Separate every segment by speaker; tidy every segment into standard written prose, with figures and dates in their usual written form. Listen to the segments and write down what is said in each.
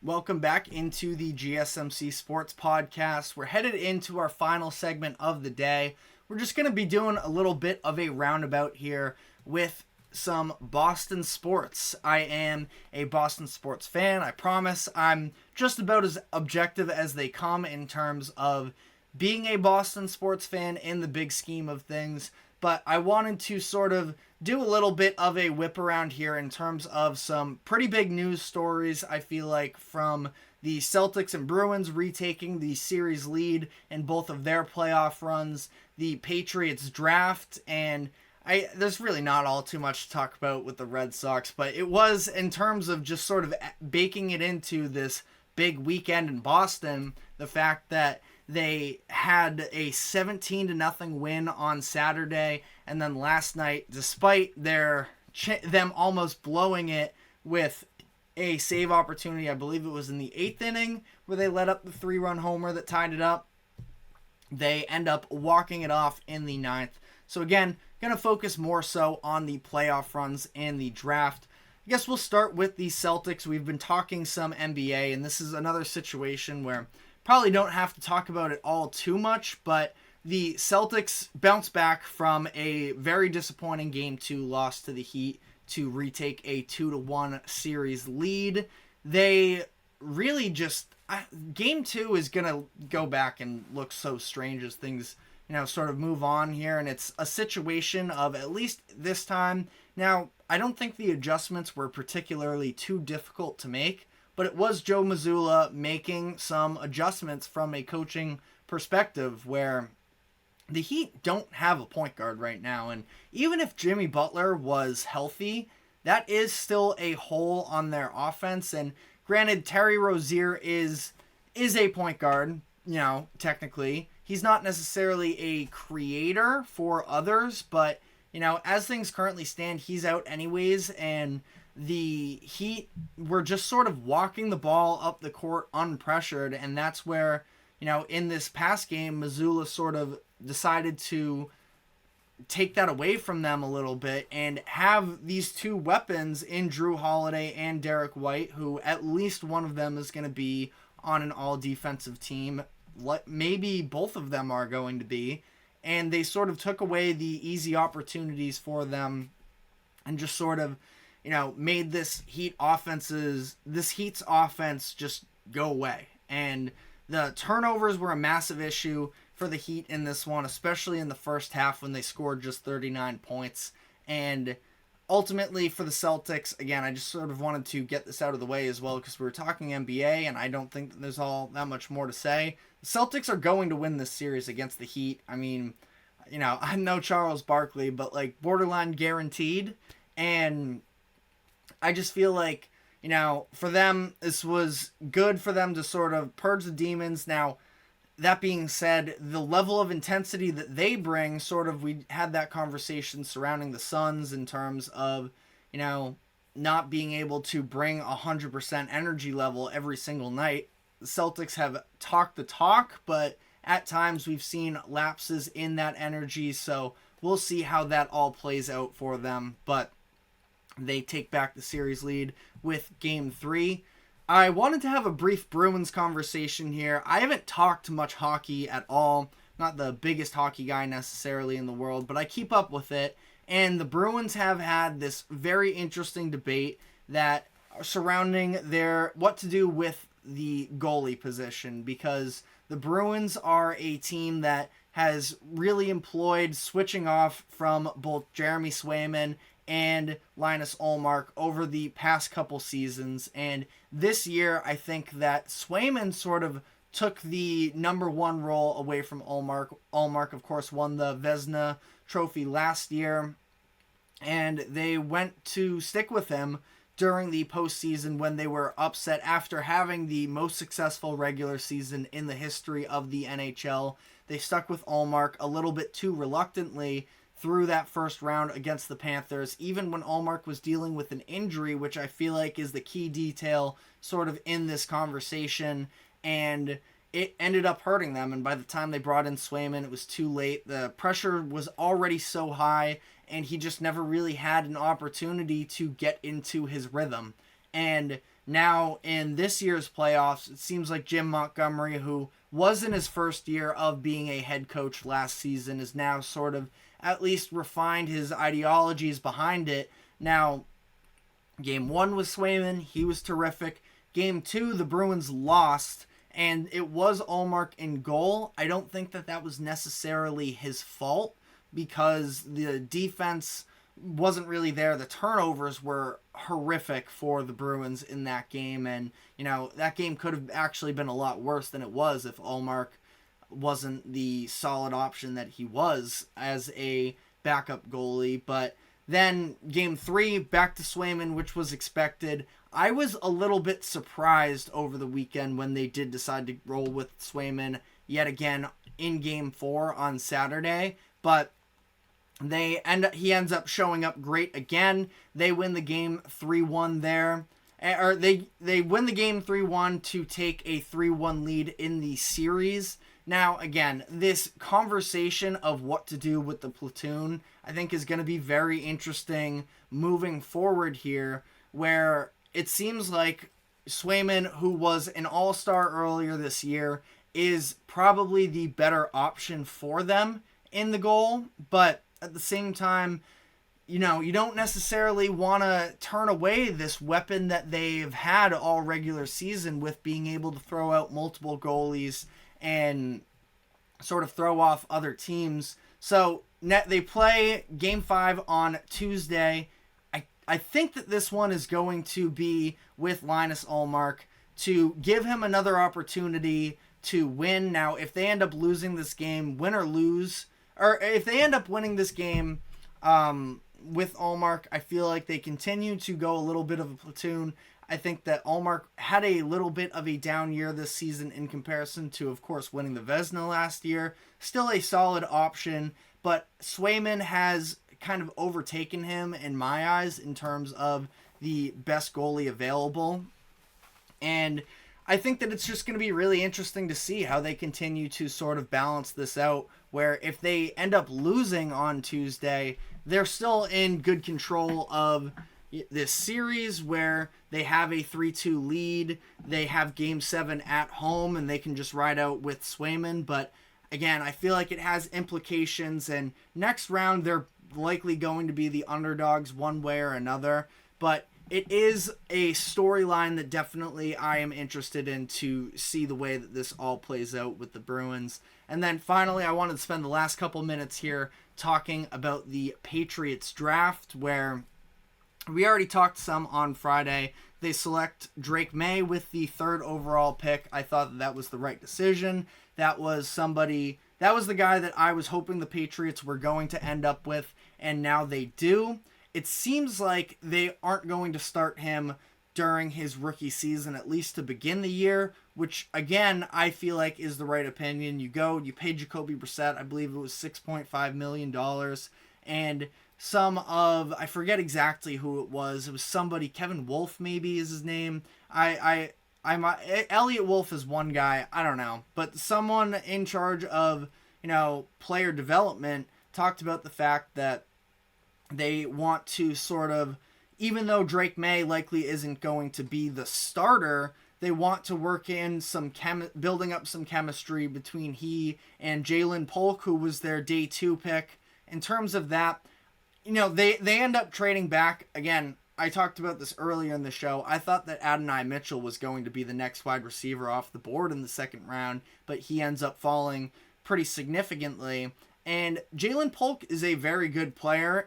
Speaker 1: Welcome back into the GSMC Sports Podcast. We're headed into our final segment of the day. We're just going to be doing a little bit of a roundabout here with some Boston sports. I am a Boston sports fan, I promise. I'm just about as objective as they come in terms of being a Boston sports fan in the big scheme of things, but I wanted to sort of do a little bit of a whip around here in terms of some pretty big news stories, I feel like, from the Celtics and Bruins retaking the series lead in both of their playoff runs, the Patriots draft, and there's really not all too much to talk about with the Red Sox, but it was in terms of just sort of baking it into this big weekend in Boston, the fact that they had a 17-0 win on Saturday, and then last night, despite them almost blowing it with a save opportunity, I believe it was in the 8th inning, where they let up the 3-run homer that tied it up, they end up walking it off in the 9th. So again, going to focus more so on the playoff runs and the draft. I guess we'll start with the Celtics. We've been talking some NBA, and this is another situation where probably don't have to talk about it all too much, but the Celtics bounced back from a very disappointing Game 2 loss to the Heat to retake a 2-1 series lead. They really just... Game 2 is going to go back and look so strange as things, sort of move on here, and it's a situation of, at least this time... Now, I don't think the adjustments were particularly too difficult to make, but it was Joe Mazzulla making some adjustments from a coaching perspective where the Heat don't have a point guard right now. And even if Jimmy Butler was healthy, that is still a hole on their offense. And granted, Terry Rozier is a point guard, technically. He's not necessarily a creator for others, but, as things currently stand, he's out anyways. And the Heat were just sort of walking the ball up the court unpressured, and that's where, in this past game, Mazzulla sort of decided to take that away from them a little bit and have these two weapons in Drew Holiday and Derek White, who at least one of them is going to be on an all-defensive team. Maybe both of them are going to be, and they sort of took away the easy opportunities for them and just sort of made this Heat's offense just go away. And the turnovers were a massive issue for the Heat in this one, especially in the first half when they scored just 39 points. And ultimately for the Celtics, again, I just sort of wanted to get this out of the way as well because we were talking NBA, and I don't think that there's all that much more to say. The Celtics are going to win this series against the Heat. I mean, I'm no Charles Barkley, but borderline guaranteed. And I just feel like, for them, this was good for them to sort of purge the demons. Now, that being said, the level of intensity that they bring, we had that conversation surrounding the Suns in terms of, not being able to bring 100% energy level every single night. The Celtics have talked the talk, but at times we've seen lapses in that energy, so we'll see how that all plays out for them. But they take back the series lead with Game 3. I wanted to have a brief Bruins conversation here. I haven't talked much hockey at all. Not the biggest hockey guy necessarily in the world, but I keep up with it. And the Bruins have had this very interesting debate that surrounding what to do with the goalie position, because the Bruins are a team that has really employed switching off from both Jeremey Swayman and Linus Ullmark over the past couple seasons. And this year, I think that Swayman sort of took the number one role away from Ullmark. Ullmark, of course, won the Vezina Trophy last year, and they went to stick with him during the postseason when they were upset after having the most successful regular season in the history of the NHL. They stuck with Ullmark a little bit too reluctantly through that first round against the Panthers, even when Ullmark was dealing with an injury, which I feel like is the key detail sort of in this conversation, and it ended up hurting them. And by the time they brought in Swayman, it was too late. The pressure was already so high, and he just never really had an opportunity to get into his rhythm. And now in this year's playoffs, it seems like Jim Montgomery, who was in his first year of being a head coach last season, is now sort of at least refined his ideologies behind it. Now, Game 1 was Swayman. He was terrific. Game 2, the Bruins lost, and it was Ullmark in goal. I don't think that was necessarily his fault because the defense wasn't really there. The turnovers were horrific for the Bruins in that game, and that game could have actually been a lot worse than it was if Ullmark wasn't the solid option that he was as a backup goalie. But then Game 3, back to Swayman, which was expected. I was a little bit surprised over the weekend when they did decide to roll with Swayman yet again in Game 4 on Saturday, but he ends up showing up great again. They win the game 3-1 there. Or they win the game 3-1 to take a 3-1 lead in the series. Now, again, this conversation of what to do with the platoon, I think, is going to be very interesting moving forward here, where it seems like Swayman, who was an all-star earlier this year, is probably the better option for them in the goal, but at the same time, you don't necessarily want to turn away this weapon that they've had all regular season with being able to throw out multiple goalies and sort of throw off other teams. So they play Game 5 on Tuesday. I think that this one is going to be with Linus Ullmark to give him another opportunity to win. Now, if they end up losing this game, win or lose, or if they end up winning this game with Ullmark, I feel like they continue to go a little bit of a platoon. I think that Ullmark had a little bit of a down year this season in comparison to, of course, winning the Vezina last year. Still a solid option, but Swayman has kind of overtaken him in my eyes in terms of the best goalie available. And I think that it's just going to be really interesting to see how they continue to sort of balance this out, where if they end up losing on Tuesday, they're still in good control of this series where they have a 3-2 lead. They have Game 7 at home, and they can just ride out with Swayman. But again, I feel like it has implications, and next round they're likely going to be the underdogs one way or another. But it is a storyline that definitely I am interested in to see the way that this all plays out with the Bruins. And then finally, I wanted to spend the last couple minutes here talking about the Patriots draft, where we already talked some on Friday. They select Drake Maye with the 3rd overall pick. I thought that was the right decision. That was the guy that I was hoping the Patriots were going to end up with, and now they do. It seems like they aren't going to start him during his rookie season, at least to begin the year, which, again, I feel like is the right opinion. You pay Jacoby Brissett, I believe it was $6.5 million, and I forget exactly who it was somebody, Kevin Wolf maybe is his name. Elliot Wolf is one guy, I don't know, but someone in charge of, player development talked about the fact that they want to sort of, even though Drake Maye likely isn't going to be the starter, they want to work in some building up some chemistry between he and Jalen Polk, who was their day 2 pick. In terms of that, they end up trading back. Again, I talked about this earlier in the show. I thought that Adonai Mitchell was going to be the next wide receiver off the board in the 2nd round, but he ends up falling pretty significantly. And Jalen Polk is a very good player.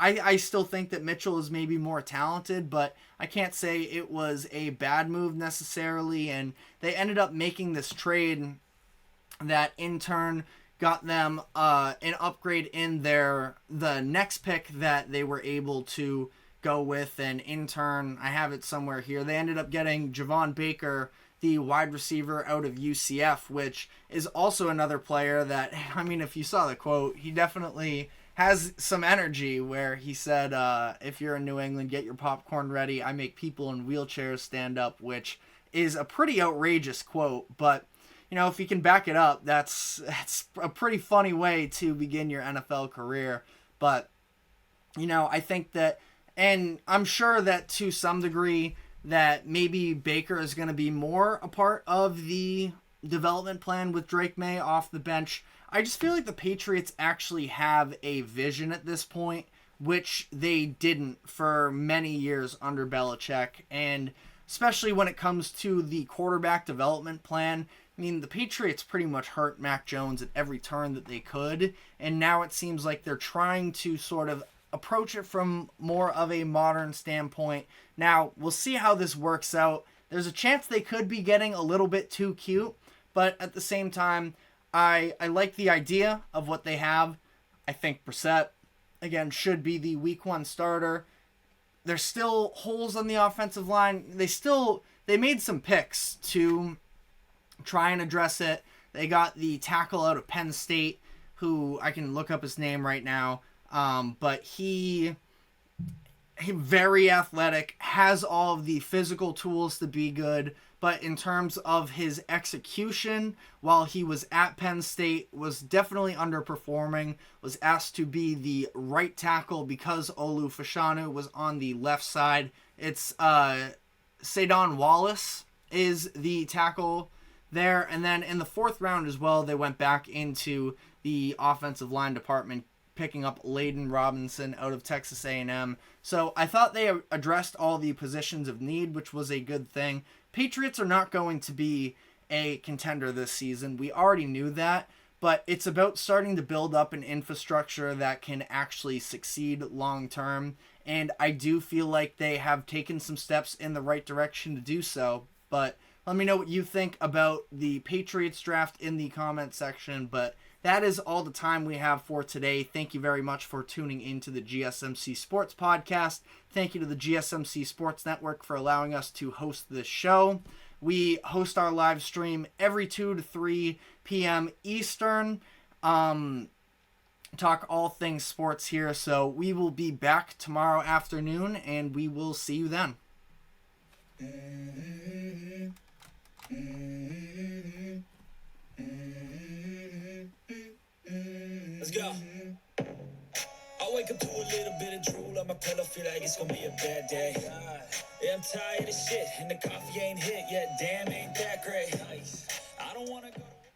Speaker 1: I still think that Mitchell is maybe more talented, but I can't say it was a bad move necessarily. And they ended up making this trade that in turn got them an upgrade in the next pick that they were able to go with. And in turn, I have it somewhere here, they ended up getting Javon Baker, the wide receiver out of UCF, which is also another player that, if you saw the quote, he definitely has some energy, where he said, if you're in New England, get your popcorn ready. I make people in wheelchairs stand up, which is a pretty outrageous quote. But, if you can back it up, that's a pretty funny way to begin your NFL career. But, I think that, and I'm sure that to some degree, that maybe Baker is going to be more a part of the development plan with Drake Maye off the bench. I just feel like the Patriots actually have a vision at this point, which they didn't for many years under Belichick. And especially when it comes to the quarterback development plan, I mean, the Patriots pretty much hurt Mac Jones at every turn that they could. And now it seems like they're trying to sort of approach it from more of a modern standpoint. Now, we'll see how this works out. There's a chance they could be getting a little bit too cute, but at the same time, I like the idea of what they have. I think Brissett, again, should be the week 1 starter. There's still holes on the offensive line. They made some picks to try and address it. They got the tackle out of Penn State, who I can look up his name right now. But he very athletic, has all of the physical tools to be good, but in terms of his execution while he was at Penn State was definitely underperforming, was asked to be the right tackle because Olu Fashanu was on the left side. It's Sadon Wallace is the tackle there, and then in the 4th round as well, they went back into the offensive line department, picking up Layden Robinson out of Texas A&M. So I thought they addressed all the positions of need, which was a good thing. Patriots are not going to be a contender this season. We already knew that, but it's about starting to build up an infrastructure that can actually succeed long term. And I do feel like they have taken some steps in the right direction to do so. But let me know what you think about the Patriots draft in the comment section. But that is all the time we have for today. Thank you very much for tuning into the GSMC Sports Podcast. Thank you to the GSMC Sports Network for allowing us to host this show. We host our live stream every 2 to 3 p.m. Eastern. Talk all things sports here. So we will be back tomorrow afternoon, and we will see you then.
Speaker 2: Let's go. I wake up to a little bit of drool on my pillow, feel like it's gonna be a bad day. Yeah, I'm tired of shit, and the coffee ain't hit yet. Damn, ain't that great. I don't wanna go.